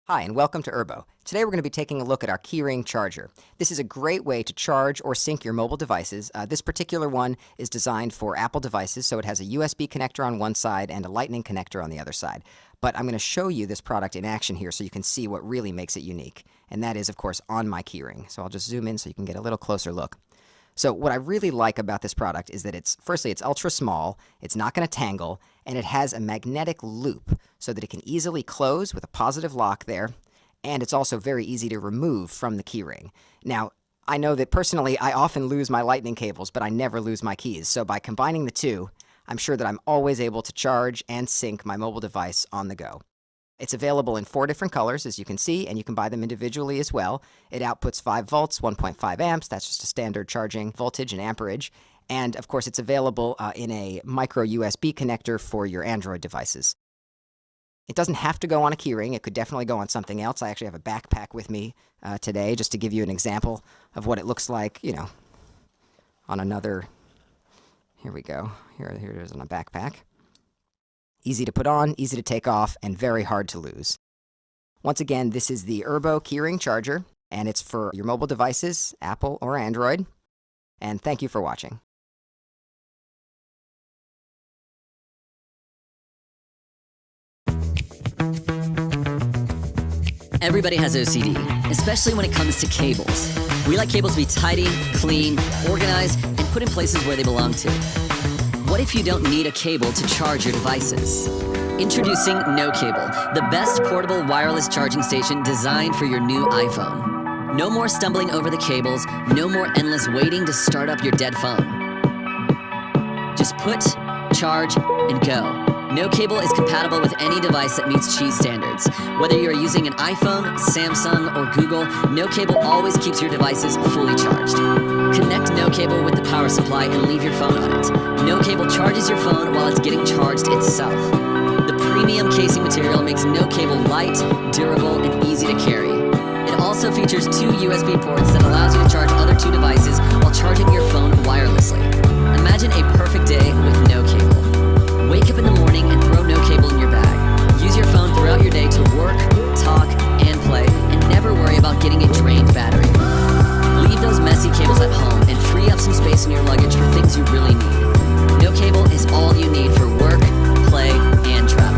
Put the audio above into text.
Hi, and welcome to Urbo. Today we're going to be taking a look at our keyring charger. This is a great way to charge or sync your mobile devices. This particular one is designed for Apple devices, so it has a USB connector on one side and a Lightning connector on the other side. But I'm going to show you this product in action here so you can see what really makes it unique. And that is, of course, on my keyring. So I'll just zoom in so you can get a little closer look. So what I really like about this product is that firstly, it's ultra small, it's not going to tangle, and it has a magnetic loop so that it can easily close with a positive lock there, and it's also very easy to remove from the keyring. Now, I know that personally I often lose my Lightning cables, but I never lose my keys. So by combining the two, I'm sure that I'm always able to charge and sync my mobile device on the go. It's available in 4 different colors, as you can see, and you can buy them individually as well. It outputs 5 volts, 1.5 amps. That's just a standard charging voltage and amperage. And, of course, it's available in a micro USB connector for your Android devices. It doesn't have to go on a keyring. It could definitely go on something else. I actually have a backpack with me today just to give you an example of what it looks like, on another. Here we go. Here it is on a backpack. Easy to put on, easy to take off, and very hard to lose. Once again, this is the Urbo keyring charger, and it's for your mobile devices, Apple or Android. And thank you for watching. Everybody has OCD, especially when it comes to cables. We like cables to be tidy, clean, organized, and put in places where they belong to. What if you don't need a cable to charge your devices? Introducing Nocable, the best portable wireless charging station designed for your new iPhone. No more stumbling over the cables, no more endless waiting to start up your dead phone. Just put, charge, and go. Nocable is compatible with any device that meets Qi standards. Whether you're using an iPhone, Samsung, or Google, Nocable always keeps your devices fully charged. Connect Nocable with the power supply and leave your phone on it. Nocable charges your phone while it's getting charged itself. The premium casing material makes Nocable light, durable, and easy to carry. It also features 2 USB ports that allows you to charge other 2 devices while charging your phone wirelessly. Imagine a perfect day with Nocable. Wake up in the morning and throw Nocable in your bag. Use your phone throughout your day to work, talk, and play, and never worry about getting a drained battery. Leave those messy cables at home and free up some space in your luggage for things you really need. Nocable is all you need for work, play, and travel.